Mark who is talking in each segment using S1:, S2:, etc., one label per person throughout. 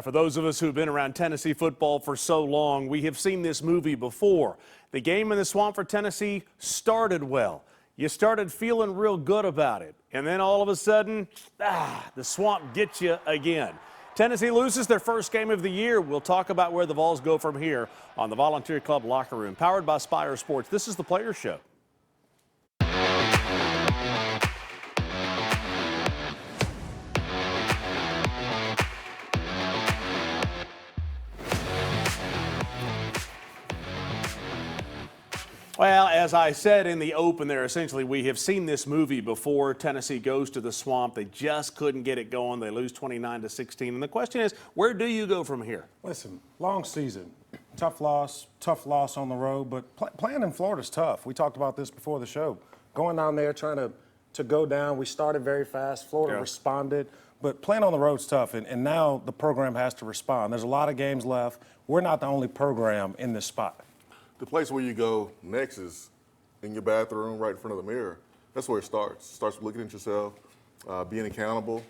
S1: For those of us who've been around Tennessee football for so long, we have seen this movie before. The game in the Swamp for Tennessee started well. You started feeling real good about it. And then all of a sudden, the Swamp gets you again. Tennessee loses their first game of the year. We'll talk about where the Vols go from here on the Volunteer Club Locker Room. Powered by Spyre Sports, this is the Players Show. Well, as I said in the open there, essentially we have seen this movie before. Tennessee goes to the Swamp. They just couldn't get it going. They lose 29-16. And the question is, where do you go from here?
S2: Listen, long season, tough loss on the road, but playing in Florida is tough. We talked about this before the show. Going down there, trying to go down. We started very fast. Florida responded. But playing on the road is tough, and now the program has to respond. There's a lot of games left. We're not the only program in this spot.
S3: The place where you go next is in your bathroom, right in front of the mirror. That's where it starts. It starts with looking at yourself, being accountable,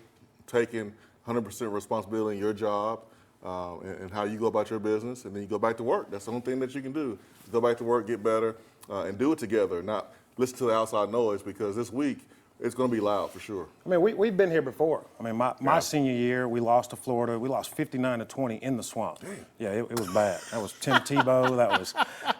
S3: taking 100% responsibility in your job and how you go about your business, and then you go back to work. That's the only thing that you can do. Go back to work, get better, and do it together, not listen to the outside noise, because this week it's going to be loud for sure.
S2: I mean, we've been here before. I mean, my senior year, we lost to Florida. We lost 59-20 in the Swamp. Damn. Yeah, it was bad. That was Tim Tebow.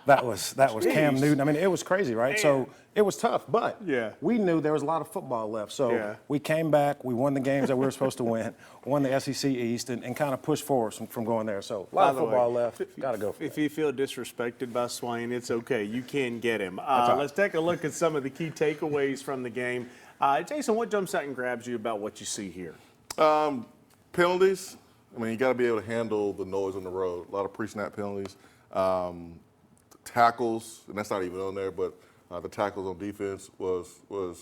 S2: That was Cam Newton. I mean, it was crazy, right? Damn. So it was tough, but we knew there was a lot of football left. So we came back. We won the games that we were supposed to win, won the SEC East, and kind of pushed forward from going there. So a lot of football left. Got to go for it.
S1: If you feel disrespected by Swain, it's okay. You can get him. Let's take a look at some of the key takeaways from the game. Jason, what jumps out and grabs you about what you see here?
S3: Penalties. I mean, you got to be able to handle the noise on the road. A lot of pre-snap penalties. Tackles, and that's not even on there, but the tackles on defense was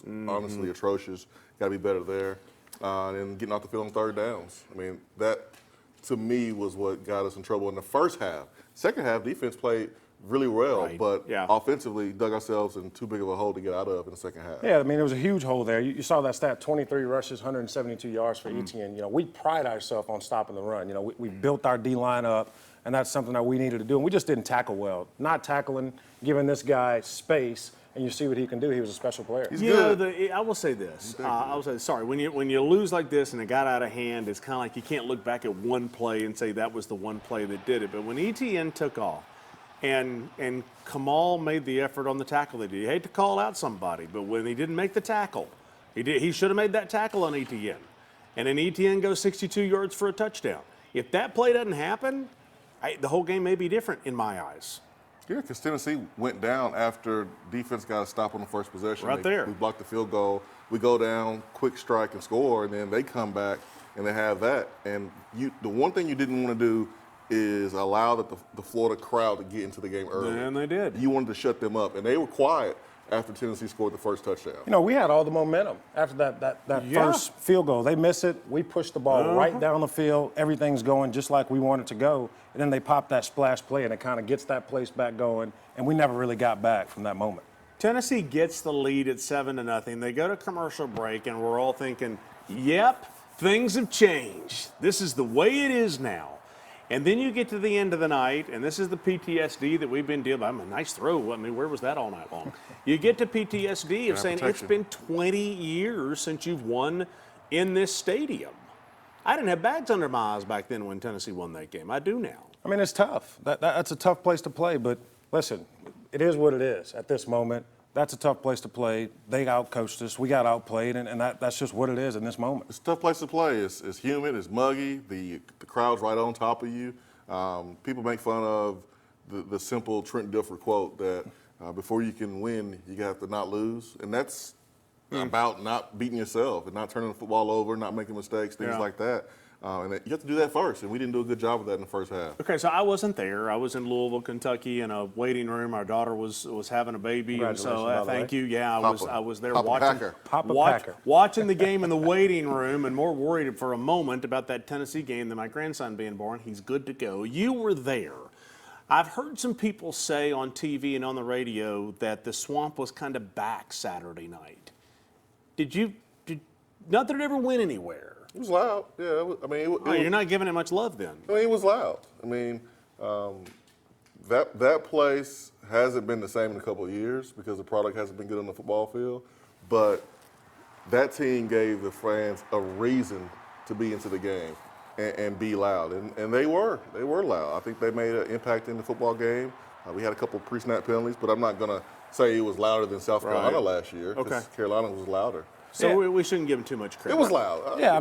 S3: honestly atrocious. Got to be better there. And getting off the field on third downs. I mean, that to me was what got us in trouble in the first half. Second half, defense played really well, but offensively dug ourselves in too big of a hole to get out of in the second half.
S2: Yeah, I mean, it was a huge hole there. You saw that stat, 23 rushes, 172 yards for ETN. You know, we pride ourselves on stopping the run. You know, we built our D-line up, and that's something that we needed to do. And we just didn't tackle well. Not tackling, giving this guy space, and you see what he can do. He was a special player.
S3: He's good.
S1: I will say this. Sorry, when you lose like this and it got out of hand, it's kind of like you can't look back at one play and say that was the one play that did it. But when ETN took off, and Kamal made the effort on the tackle that he did. You hate to call out somebody, but when he didn't make the tackle, he should have made that tackle on ETN. And then ETN goes 62 yards for a touchdown. If that play doesn't happen, the whole game may be different in my eyes.
S3: Yeah, because Tennessee went down after defense got a stop on the first possession. We blocked the field goal. We go down, quick strike and score, and then they come back and they have that. And the one thing you didn't want to do is allow the Florida crowd to get into the game early.
S1: And they did.
S3: You wanted to shut them up, and they were quiet after Tennessee scored the first touchdown.
S2: You know, we had all the momentum after that first field goal. They miss it. We push the ball right down the field. Everything's going just like we want it to go. And then they pop that splash play, and it kind of gets that place back going. And we never really got back from that moment.
S1: Tennessee gets the lead at 7-0. They go to commercial break, and we're all thinking, yep, things have changed. This is the way it is now. And then you get to the end of the night, and this is the PTSD that we've been dealing with. I mean, nice throw. I mean, where was that all night long? You get to PTSD of saying it's been 20 years since you've won in this stadium. I didn't have bags under my eyes back then when Tennessee won that game. I do now.
S2: I mean, it's tough. That's a tough place to play, but listen, it is what it is at this moment. That's a tough place to play. They outcoached us. We got outplayed, and that's just what it is in this moment.
S3: It's a tough place to play. It's humid. It's muggy. The crowd's right on top of you. People make fun of the simple Trent Dilfer quote that before you can win, you have to not lose. And that's about not beating yourself and not turning the football over, not making mistakes, things like that. And you have to do that first, and we didn't do a good job of that in the first half.
S1: Okay, so I wasn't there. I was in Louisville, Kentucky, in a waiting room. Our daughter was having a baby, and so thank you. Yeah, I was there watching the game in the waiting room, and more worried for a moment about that Tennessee game than my grandson being born. He's good to go. You were there. I've heard some people say on TV and on the radio that the Swamp was kind of back Saturday night. Not that it ever went anywhere.
S3: It was loud. Yeah,
S1: You're not giving it much love then.
S3: it was loud. That place hasn't been the same in a couple of years because the product hasn't been good on the football field. But that team gave the fans a reason to be into the game and be loud. And they were loud. I think they made an impact in the football game. We had a couple of pre-snap penalties, but I'm not going to say it was louder than South Carolina last year because Carolina was louder.
S1: So we shouldn't give them too much credit.
S3: It was loud.
S2: Yeah,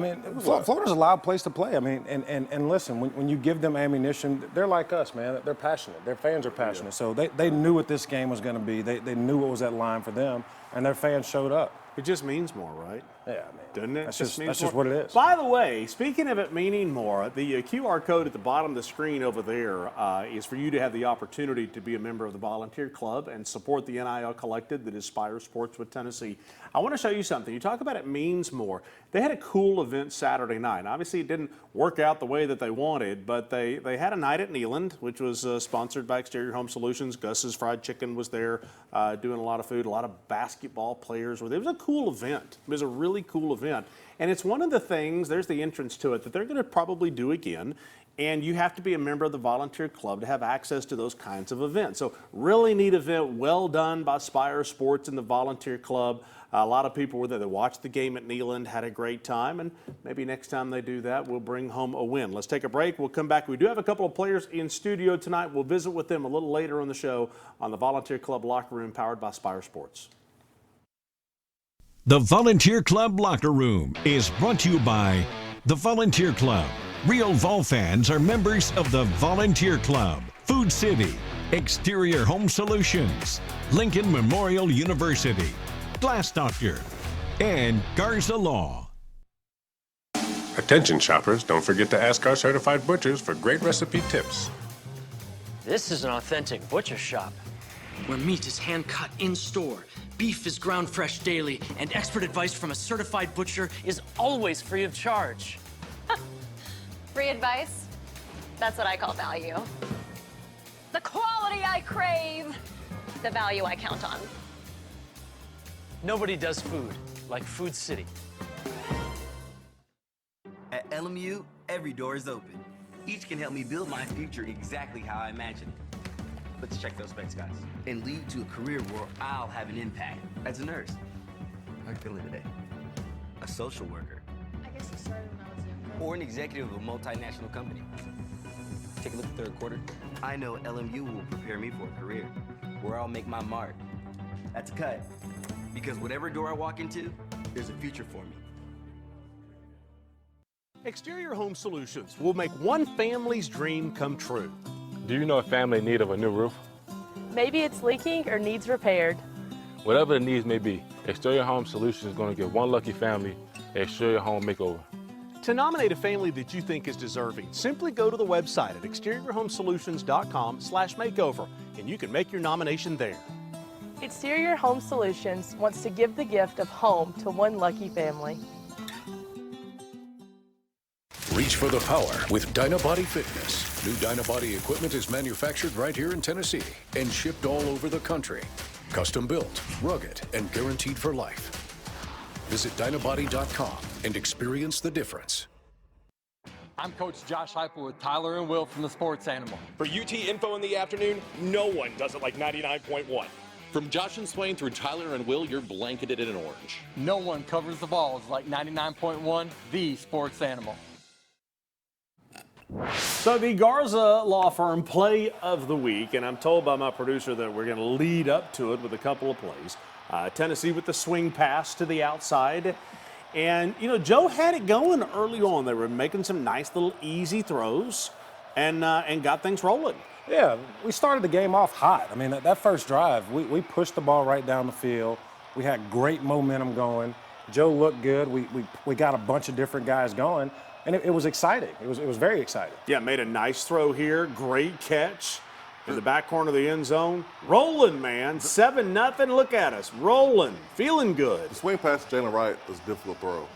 S2: Florida's a loud place to play. And listen, when you give them ammunition, they're like us, man. They're passionate. Their fans are passionate. Yeah. So they knew what this game was going to be. They knew what was at line for them, and their fans showed up.
S1: It just means more, right?
S2: Yeah,
S1: doesn't it?
S2: That's just what it is.
S1: By the way, speaking of it meaning more, the QR code at the bottom of the screen over there is for you to have the opportunity to be a member of the volunteer club and support the NIL collective that is Spyre Sports with Tennessee. I want to show you something. You talk about it means more. They had a cool event Saturday night. Obviously, it didn't work out the way that they wanted, but they had a night at Neyland, which was sponsored by Exterior Home Solutions. Gus's Fried Chicken was there doing a lot of food. A lot of basketball players were there. It was a cool event. It was a really cool event. And it's one of the things, there's the entrance to it, that they're going to probably do again. And you have to be a member of the volunteer club to have access to those kinds of events. So really neat event, well done by Spyre Sports and the volunteer club. A lot of people were there. They watched the game at Neyland, had a great time, and maybe next time they do that, we'll bring home a win. Let's take a break. We'll come back. We do have a couple of players in studio tonight. We'll visit with them a little later on the show on the Volunteer Club Locker Room powered by Spyre Sports.
S4: The Volunteer Club Locker Room is brought to you by the Volunteer Club. Real Vol fans are members of the Volunteer Club. Food City, Exterior Home Solutions, Lincoln Memorial University, Glass Doctor, and Garza Law.
S5: Attention shoppers, don't forget to ask our certified butchers for great recipe tips.
S6: This is an authentic butcher shop,
S7: where meat is hand-cut in-store, beef is ground fresh daily, and expert advice from a certified butcher
S6: is always free of charge.
S8: Free advice? That's what I call value. The quality I crave, the value I count on.
S6: Nobody does food like Food City.
S9: At LMU, every door is open. Each can help me build my future exactly how I imagine it. Let's check those specs, guys. And lead to a career where I'll have an impact. As a nurse. How are you feeling today? A social worker.
S8: I guess you started when I was younger.
S9: Or an executive of a multinational company. Take a look at the third quarter. I know LMU will prepare me for a career where I'll make my mark. That's a cut. Because whatever door I walk into, there's a future for me.
S1: Exterior Home Solutions will make one family's dream come true.
S10: Do you know a family in need of a new roof?
S11: Maybe it's leaking or needs repaired.
S10: Whatever the needs may be, Exterior Home Solutions is going to give one lucky family an exterior home makeover.
S1: To nominate a family that you think is deserving, simply go to the website at exteriorhomesolutions.com/makeover, and you can make your nomination there.
S11: Exterior Home Solutions wants to give the gift of home to one lucky family.
S12: Reach for the power with Dynabody Fitness. New Dynabody equipment is manufactured right here in Tennessee and shipped all over the country. Custom built, rugged, and guaranteed for life. Visit Dynabody.com and experience the difference.
S13: I'm Coach Josh Heupel with Tyler and Will from the Sports Animal.
S14: For UT Info in the afternoon, no one does it like 99.1.
S15: From Josh and Swain through Tyler and Will, you're blanketed in orange.
S13: No one covers the Vols like 99.1, the Sports Animal.
S1: So the Garza Law Firm Play of the Week, and I'm told by my producer that we're going to lead up to it with a couple of plays. Tennessee with the swing pass to the outside. And, you know, Joe had it going early on. They were making some nice little easy throws and got things rolling.
S2: Yeah, we started the game off hot. I mean, that first drive, we pushed the ball right down the field. We had great momentum going. Joe looked good. We got a bunch of different guys going. And it was exciting. It was very exciting.
S1: Yeah, made a nice throw here. Great catch in the back corner of the end zone. Rolling, man. 7-0. Look at us. Rolling. Feeling good.
S3: The swing pass to Jalen Wright was a difficult throw.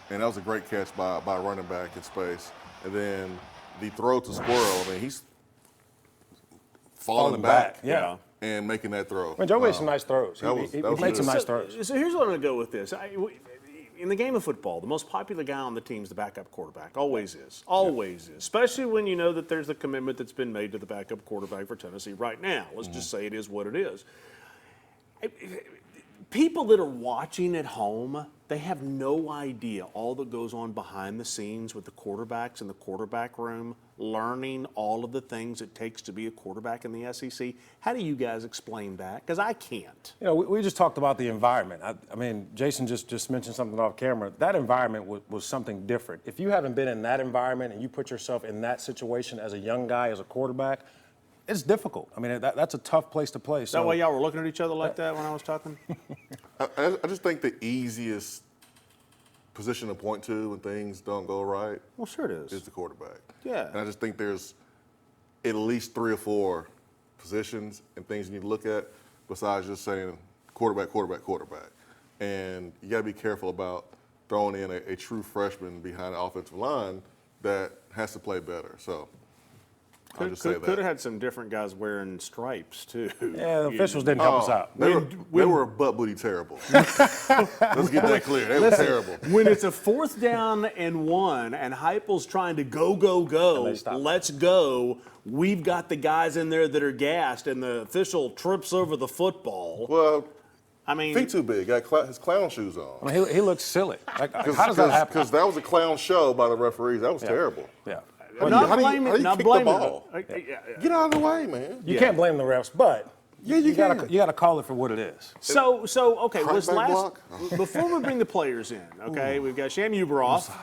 S3: And that was a great catch by a running back in space. And then the throw to Squirrel, I mean, he's falling back.
S2: Yeah.
S3: And making that throw.
S2: I mean, Joe made some nice throws. He made some nice throws.
S1: So here's where I'm going to go with this. in the game of football, the most popular guy on the team is the backup quarterback. Always is. Always is. Especially when you know that there's a commitment that's been made to the backup quarterback for Tennessee right now. Let's just say it is what it is. People that are watching at home, they have no idea all that goes on behind the scenes with the quarterbacks in the quarterback room, learning all of the things it takes to be a quarterback in the SEC. How do you guys explain that? Because I can't.
S2: You know, we just talked about the environment. I mean, Jason just mentioned something off camera. That environment was something different. If you haven't been in that environment and you put yourself in that situation as a young guy, as a quarterback, it's difficult. I mean, that's a tough place to play.
S1: Is that why y'all were looking at each other like that when I was talking?
S3: I just think the easiest position to point to when things don't go right.
S1: Well, sure it is.
S3: Is the quarterback.
S1: Yeah.
S3: And I just think there's at least 3 or 4 positions and things you need to look at besides just saying quarterback, quarterback, quarterback. And you got to be careful about throwing in a true freshman behind the offensive line that has to play better. So I'll just say that.
S1: Could have had some different guys wearing stripes, too.
S2: Yeah, the officials didn't help us out.
S3: They were butt booty terrible. Let's get that clear. They were terrible.
S1: When it's a 4th down and 1 and Heupel's trying to go, let's go, we've got the guys in there that are gassed and the official trips over the football.
S3: Well,
S1: I mean,
S3: feet too big. Got his clown shoes on.
S2: I mean, he looks silly. Like, how does that happen?
S3: Because that was a clown show by the referees. That was terrible.
S2: Yeah.
S1: Not
S3: how do
S1: blaming
S3: you kick the ball? Get out of the way, man.
S2: You can't blame the refs, but you got to call it for what it is.
S1: So okay, was
S3: Crackback
S1: last
S3: block?
S1: before we bring the players in, okay, we've got Shamurad Umarov,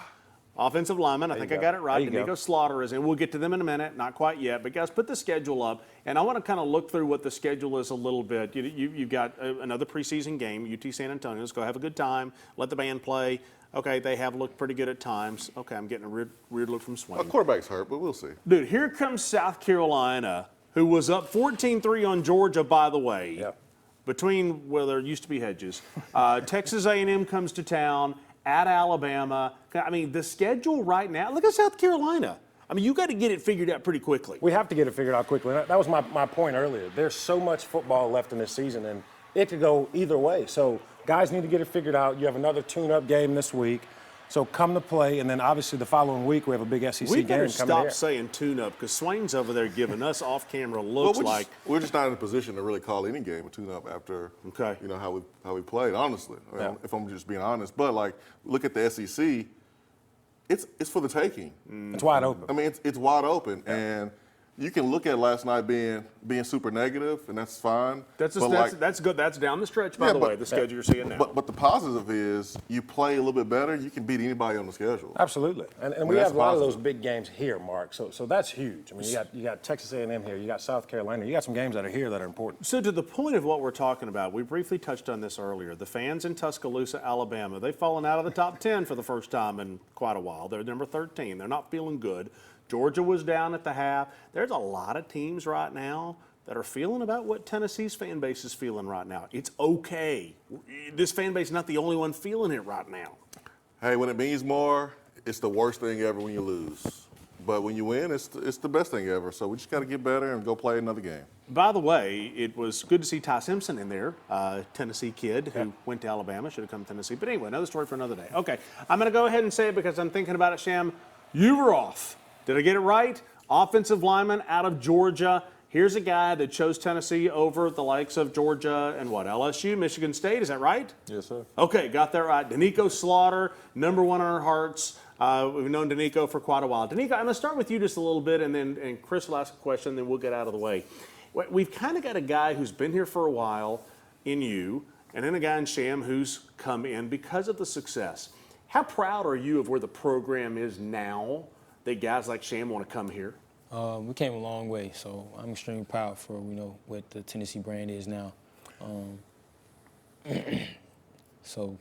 S1: offensive lineman. I think I got it right. Doneiko Slaughter is in. We'll get to them in a minute, not quite yet. But guys, put the schedule up, and I want to kind of look through what the schedule is a little bit. You've got another preseason game, UT San Antonio. Let's go have a good time. Let the band play. Okay, they have looked pretty good at times. Okay, I'm getting a weird look from Swain.
S3: Quarterback's hurt, but we'll see.
S1: Dude, here comes South Carolina, who was up 14-3 on Georgia, by the way.
S2: Yep.
S1: Between, well, there used to be hedges. Texas A&M comes to town, at Alabama. I mean, the schedule right now, look at South Carolina. I mean, you got to get it figured out pretty quickly.
S2: We have to get it figured out quickly. That was my point earlier. There's so much football left in this season, and it could go either way. So guys need to get it figured out. You have another tune-up game this week. So come to play, and then obviously the following week we have a big SEC game coming here.
S1: We better stop saying tune-up because Swain's over there giving us off-camera looks like.
S3: We're just not in a position to really call any game a tune-up after you know how we played. Honestly, if I'm just being honest, but like look at the SEC, it's for the taking.
S2: It's wide open.
S3: I mean, it's wide open, and you can look at last night being super negative, and that's fine.
S1: That's good. That's down the stretch, by the way, the schedule you're seeing now.
S3: But the positive is you play a little bit better, you can beat anybody on the schedule.
S2: Absolutely. And we have a lot of those big games here, Mark. So that's huge. I mean, you got Texas A&M here, you got South Carolina, you got some games that are here that are important.
S1: So to the point of what we're talking about, we briefly touched on this earlier. The fans in Tuscaloosa, Alabama, they've fallen out of the top 10 for the first time in quite a while. They're number 13. They're not feeling good. Georgia was down at the half. There's a lot of teams right now that are feeling about what Tennessee's fan base is feeling right now. It's okay. This fan base is not the only one feeling it right now.
S3: Hey, when it means more, it's the worst thing ever when you lose. But when you win, it's the best thing ever. So we just got to get better and go play another game.
S1: By the way, it was good to see Ty Simpson in there, Tennessee kid who went to Alabama, should have come to Tennessee. But anyway, another story for another day. Okay, I'm going to go ahead and say it because I'm thinking about it, Sham. Umarov. Did I get it right? Offensive lineman out of Georgia. Here's a guy that chose Tennessee over the likes of Georgia and what, LSU, Michigan State. Is that right?
S10: Yes, sir.
S1: Okay, got that right. Doneiko Slaughter, number 1 on our hearts. We've known Doneiko for quite a while. Doneiko, I'm going to start with you just a little bit, and Chris will ask a question, then we'll get out of the way. We've kind of got a guy who's been here for a while in you, and then a guy in Sham who's come in because of the success. How proud are you of where the program is now that guys like Sham want to come here?
S16: We came a long way, so I'm extremely proud for what the Tennessee brand is now. So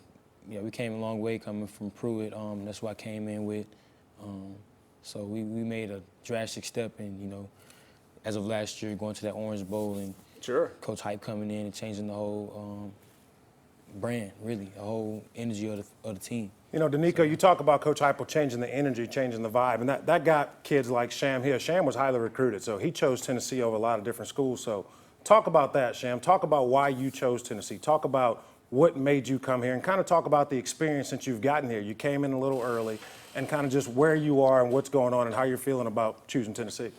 S16: yeah, we came a long way coming from Pruitt. That's what I came in with. So we made a drastic step in, as of last year, going to that Orange Bowl and Coach Hype coming in and changing the whole brand, really, the whole energy of the team.
S2: Doneiko, you talk about Coach Heupel changing the energy, changing the vibe, and that got kids like Sham here. Sham was highly recruited, so he chose Tennessee over a lot of different schools. So talk about that, Sham. Talk about why you chose Tennessee. Talk about what made you come here, and kind of talk about the experience since you've gotten here. You came in a little early, and kind of just where you are and what's going on and how you're feeling about choosing Tennessee.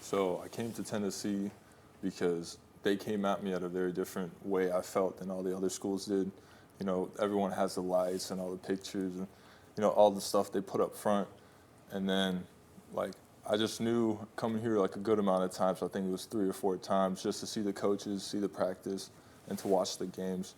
S17: So I came to Tennessee because they came at me at a very different way I felt than all the other schools did. You know, everyone has the lights and all the pictures and, you know, all the stuff they put up front. And then, like, I just knew coming here like a good amount of times, I think it was 3 or 4 times, just to see the coaches, see the practice, and to watch the games.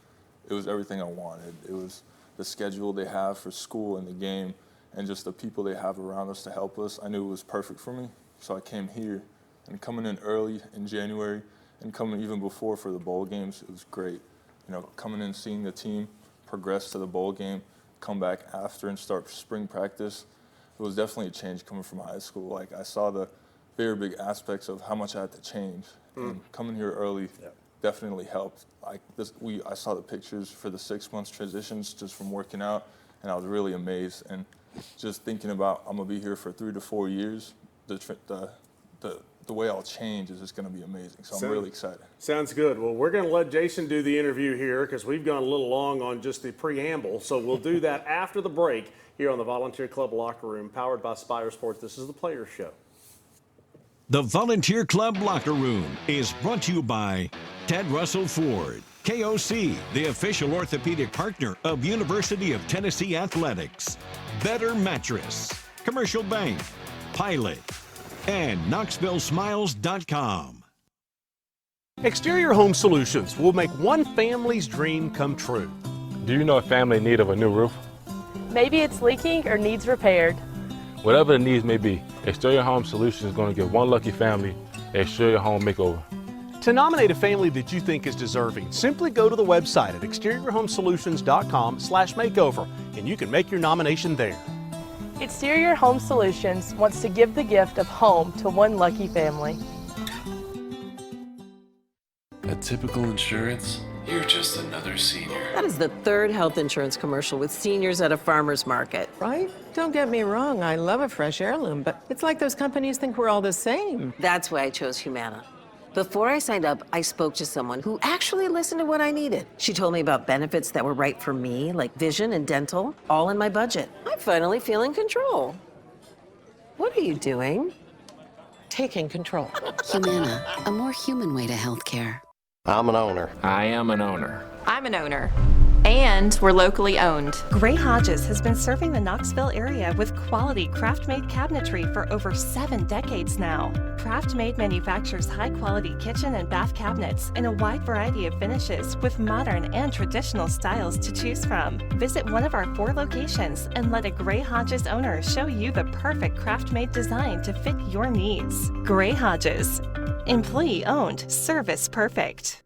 S17: It was everything I wanted. It was the schedule they have for school and the game, and just the people they have around us to help us. I knew it was perfect for me, so I came here. And coming in early in January and coming even before for the bowl games, it was great. You know, coming in, seeing the team progress to the bowl game, come back after and start spring practice, it was definitely a change coming from high school. Like, I saw the very big aspects of how much I had to change. And coming here early definitely helped. Like I saw the pictures for the 6 months transitions just from working out, and I was really amazed. And just thinking about I'm gonna be here for 3 to 4 years, the way I'll change is just going to be amazing. So I'm really excited.
S1: Sounds good. Well, we're going to let Jason do the interview here because we've gone a little long on just the preamble. So we'll do that after the break here on the Volunteer Club Locker Room, powered by Spyre Sports. This is the Players Show.
S4: The Volunteer Club Locker Room is brought to you by Ted Russell Ford, KOC, the official orthopedic partner of University of Tennessee Athletics, Better Mattress, Commercial Bank, Pilot, and KnoxvilleSmiles.com.
S1: Exterior Home Solutions will make one family's dream come true.
S10: Do you know a family in need of a new roof?
S11: Maybe it's leaking or needs repaired.
S10: Whatever the needs may be, Exterior Home Solutions is going to give one lucky family an exterior home makeover.
S1: To nominate a family that you think is deserving, simply go to the website at exteriorhomesolutions.com/makeover, and you can make your nomination there.
S11: Exterior Home Solutions wants to give the gift of home to one lucky family.
S18: At Typical Insurance, you're just another senior.
S19: That is the third health insurance commercial with seniors at a farmer's market.
S20: Right? Don't get me wrong, I love a fresh heirloom, but it's like those companies think we're all the same.
S19: That's why I chose Humana. Before I signed up, I spoke to someone who actually listened to what I needed. She told me about benefits that were right for me, like vision and dental, all in my budget. I finally feel in control. What are you doing?
S20: Taking control.
S21: Humana, a more human way to healthcare.
S22: I'm an owner.
S23: I am an owner.
S24: I'm an owner. And we're locally owned.
S25: Gray Hodges has been serving the Knoxville area with quality craft-made cabinetry for over 7 decades now. Craft-Made manufactures high-quality kitchen and bath cabinets in a wide variety of finishes with modern and traditional styles to choose from. Visit one of our 4 locations and let a Gray Hodges owner show you the perfect craft-made design to fit your needs. Gray Hodges. Employee-owned, service perfect.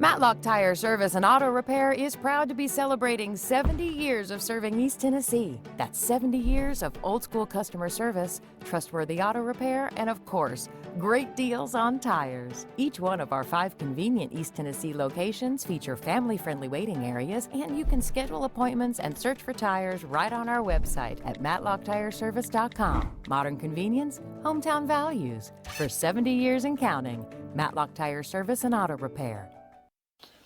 S26: Matlock Tire Service and Auto Repair is proud to be celebrating 70 years of serving East Tennessee. That's 70 years of old-school customer service, trustworthy auto repair, and of course, great deals on tires. Each one of our 5 convenient East Tennessee locations feature family-friendly waiting areas, and you can schedule appointments and search for tires right on our website at matlocktireservice.com. Modern convenience, hometown values. For 70 years and counting, Matlock Tire Service and Auto Repair.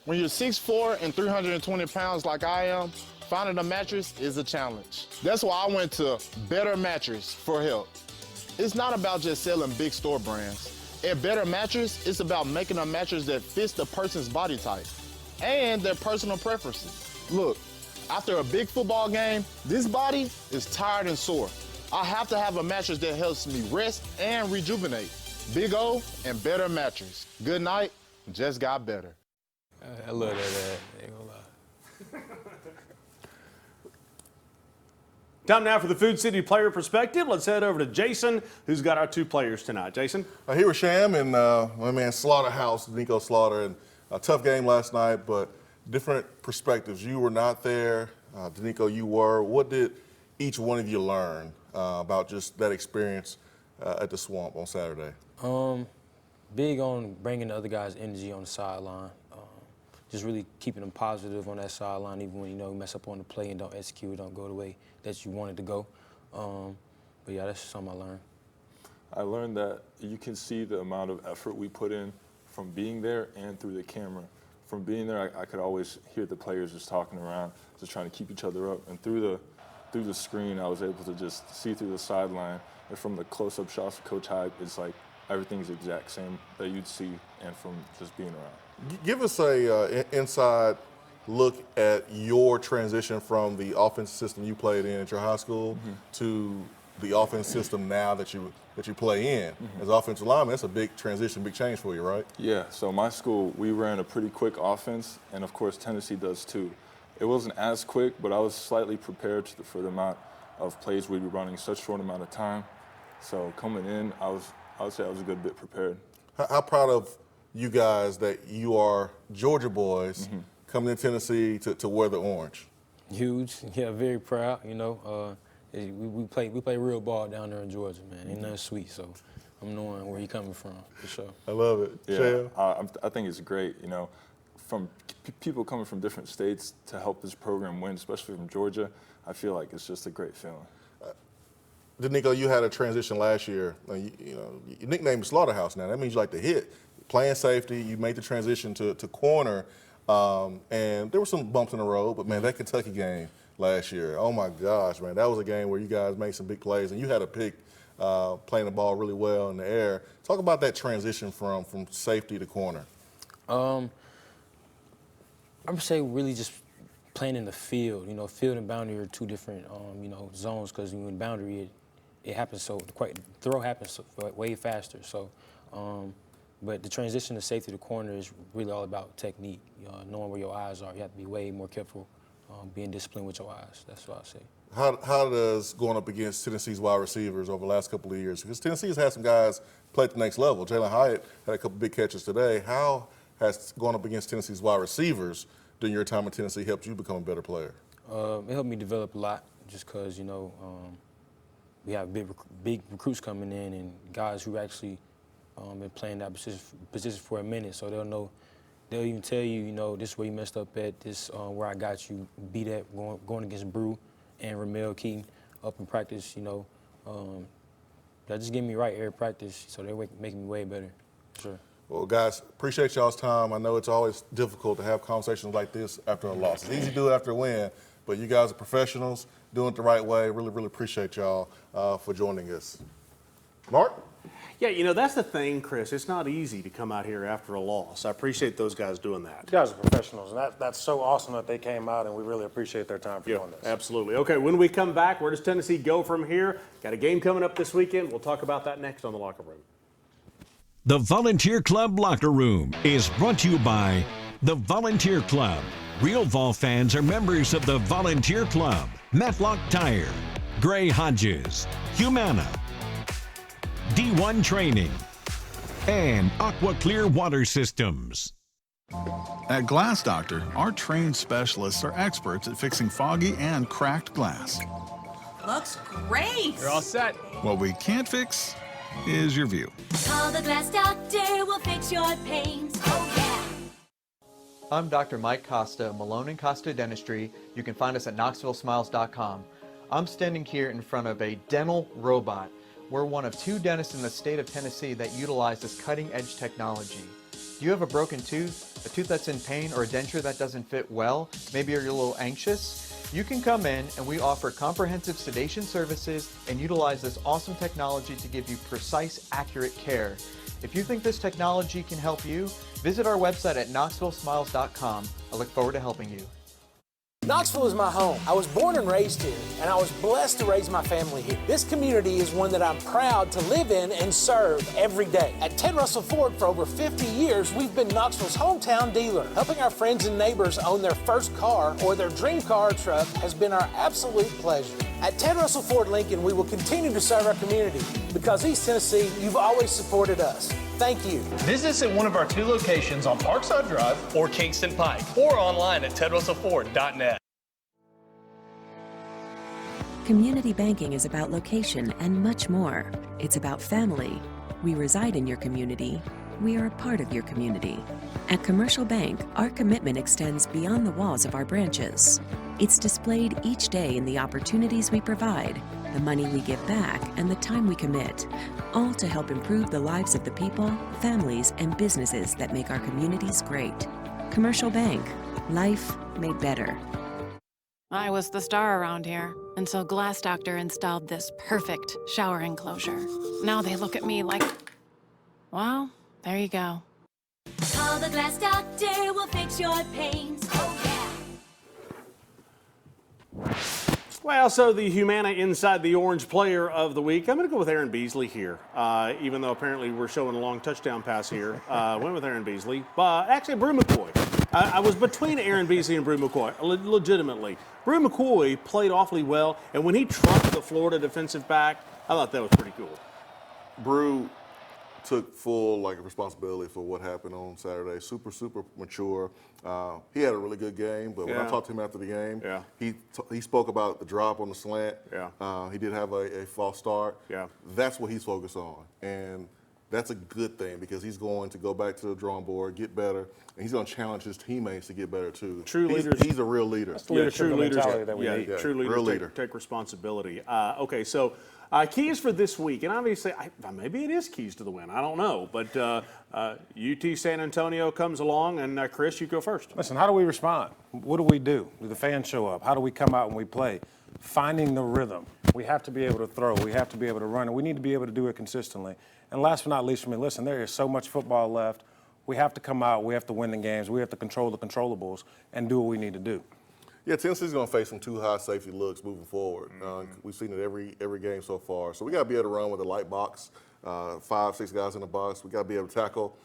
S27: When you're 6'4" and 320 pounds like I am, finding a mattress is a challenge. That's why I went to Better Mattress for help. It's not about just selling big store brands. At Better Mattress, it's about making a mattress that fits the person's body type and their personal preferences. Look, after a big football game, this body is tired and sore. I have to have a mattress that helps me rest and rejuvenate. Big O and Better Mattress. Good night, just got better.
S16: I love that ad. Ain't gonna lie.
S1: Time now for the Food City Player Perspective. Let's head over to Jason, who's got our 2 players tonight. Jason?
S3: Here with Sham and my man Slaughterhouse, Doneiko Slaughter. And a tough game last night, but different perspectives. You were not there. Doneiko, you were. What did each one of you learn about just that experience at the Swamp on Saturday?
S16: Big on bringing the other guys' energy on the sideline. Just really keeping them positive on that sideline, even when, you mess up on the play and don't execute, don't go the way that you wanted to go. But yeah, that's just something I learned.
S17: I learned that you can see the amount of effort we put in from being there and through the camera from being there, I could always hear the players just talking around, just trying to keep each other up. And through the screen, I was able to just see through the sideline. And from the close-up shots of Coach Hype, it's like everything's the exact same that you'd see, and from just being around.
S3: Give us a inside look at your transition from the offense system you played in at your high school to the offense system now that you play in. As offensive lineman, that's a big transition, big change for you, right?
S17: Yeah, so my school, we ran a pretty quick offense, and of course Tennessee does too. It wasn't as quick, but I was slightly prepared for the amount of plays we'd be running such short amount of time. So coming in, I would say I was a good bit prepared.
S3: How proud of you guys that you are Georgia boys coming to Tennessee to wear the orange?
S16: Huge, yeah, very proud. You know, we play real ball down there in Georgia, man. Ain't nothing sweet, so I'm knowing where he coming from for sure.
S3: I love it.
S17: Yeah, I think it's great. You know, from people coming from different states to help this program win, especially from Georgia, I feel like it's just a great feeling.
S3: Doneiko, you had a transition last year. You know, your nickname is Slaughterhouse now. That means you like to hit. Playing safety, you made the transition to corner, and there were some bumps in the road, but man, that Kentucky game last year, oh my gosh, man, that was a game where you guys made some big plays, and you had a pick playing the ball really well in the air. Talk about that transition from safety to corner.
S16: I would say really just playing in the field. You know, field and boundary are two different, you know, zones, because when boundary, it happens the throw happens way faster. So, but the transition to safety to corner is really all about technique. Knowing where your eyes are. You have to be way more careful, being disciplined with your eyes. That's what I say.
S3: How does going up against Tennessee's wide receivers over the last couple of years? Because Tennessee has had some guys play at the next level. Jalen Hyatt had a couple big catches today. How has going up against Tennessee's wide receivers during your time in Tennessee helped you become a better player?
S16: It helped me develop a lot, just because, you know, we have big recruits coming in and guys who actually been playing that position for a minute, so they'll know. They'll even tell you, you know, this is where you messed up at, this where I got you beat at going against Brew and Ramel Keaton up in practice, you know. That just get me right every practice, so they're making me way better, sure.
S3: Well, guys, appreciate y'all's time. I know it's always difficult to have conversations like this after a loss. It's easy to do it after a win, but you guys are professionals, doing it the right way. Really, really appreciate y'all for joining us. Mark?
S1: Yeah, you know, that's the thing, Chris. It's not easy to come out here after a loss. I appreciate those guys doing that.
S2: You guys are professionals, and that's so awesome that they came out, and we really appreciate their time for doing this.
S1: Absolutely. Okay, when we come back, where does Tennessee go from here? Got a game coming up this weekend. We'll talk about that next on The Locker Room.
S4: The Volunteer Club Locker Room is brought to you by the Volunteer Club. Real Vol fans are members of the Volunteer Club. Matlock Tire, Gray Hodges, Humana, D1 Training, and Aqua Clear Water Systems.
S5: At Glass Doctor, our trained specialists are experts at fixing foggy and cracked glass.
S6: Looks great.
S14: You're all set.
S5: What we can't fix is your view.
S6: Call the Glass Doctor, we'll fix your pains. Oh, yeah.
S7: I'm Dr. Mike Costa, Malone & Costa Dentistry. You can find us at KnoxvilleSmiles.com. I'm standing here in front of a dental robot. We're one of 2 dentists in the state of Tennessee that utilize this cutting-edge technology. Do you have a broken tooth, a tooth that's in pain, or a denture that doesn't fit well? Maybe you're a little anxious? You can come in and we offer comprehensive sedation services and utilize this awesome technology to give you precise, accurate care. If you think this technology can help you, visit our website at KnoxvilleSmiles.com. I look forward to helping you.
S8: Knoxville is my home. I was born and raised here, and I was blessed to raise my family here. This community is one that I'm proud to live in and serve every day. At Ted Russell Ford for over 50 years, we've been Knoxville's hometown dealer. Helping our friends and neighbors own their first car or their dream car or truck has been our absolute pleasure. At Ted Russell Ford Lincoln, we will continue to serve our community because East Tennessee, you've always supported us. Thank you.
S14: Visit us at one of our 2 locations on Parkside Drive or Kingston Pike, or online at tedrussellford.net.
S9: Community banking is about location and much more. It's about family. We reside in your community. We are a part of your community. At Commercial Bank, our commitment extends beyond the walls of our branches. It's displayed each day in the opportunities we provide, the money we give back, and the time we commit, all to help improve the lives of the people, families, and businesses that make our communities great. Commercial Bank. Life made better.
S10: I was the star around here until Glass Doctor installed this perfect shower enclosure. Now they look at me like, well, there you go.
S6: Call the Glass Doctor, we'll fix your pains. Oh, yeah.
S1: Well, so the Humana Inside the Orange Player of the Week, I'm going to go with Aaron Beasley here, even though apparently we're showing a long touchdown pass here. Went with Aaron Beasley. But actually, Brew McCoy. I was between Aaron Beasley and Brew McCoy, legitimately. Brew McCoy played awfully well, and when he trucked the Florida defensive back, I thought that was pretty cool.
S3: Brew took full responsibility for what happened on Saturday. Super mature. He had a really good game, but when I talked to him after the game, he spoke about the drop on the slant. He did have a false start. That's what he's focused on, and that's a good thing because he's going to go back to the drawing board, get better, and he's going to challenge his teammates to get better too.
S1: True leaders.
S3: He's a real leader.
S2: That's the leadership mentality that we need.
S1: True leaders
S3: real leader.
S1: Take responsibility. Okay, so keys for this week, and obviously maybe it is keys to the win. I don't know, but UT San Antonio comes along, and Chris, you go first.
S2: Listen, how do we respond? What do we do? Do the fans show up? How do we come out when we play? Finding the rhythm. We have to be able to throw. We have to be able to run, and we need to be able to do it consistently. And last but not least for me, listen, there is so much football left. We have to come out. We have to win the games. We have to control the controllables and do what we need to do.
S3: Yeah, Tennessee's going to face some too high safety looks moving forward. We've seen it every game so far. So we got to be able to run with a light box, 5, 6 guys in the box. We got to be able to tackle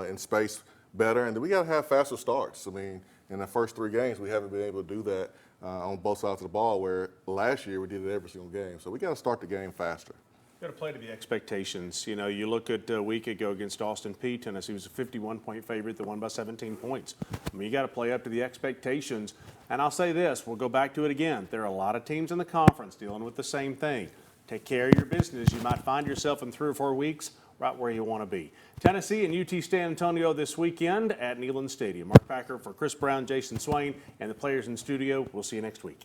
S3: in space better, and then we got to have faster starts. I mean, in the first 3 games, we haven't been able to do that on both sides of the ball, where last year we did it every single game. So we got to start the game faster.
S1: Got to play to the expectations. You know, you look at a week ago against Austin Peay. Tennessee was a 51-point favorite that won by 17 points. I mean, you got to play up to the expectations. And I'll say this, we'll go back to it again. There are a lot of teams in the conference dealing with the same thing. Take care of your business. You might find yourself in 3 or 4 weeks right where you want to be. Tennessee and UT San Antonio this weekend at Neyland Stadium. Mark Packer for Chris Brown, Jason Swain, and the players in studio. We'll see you next week.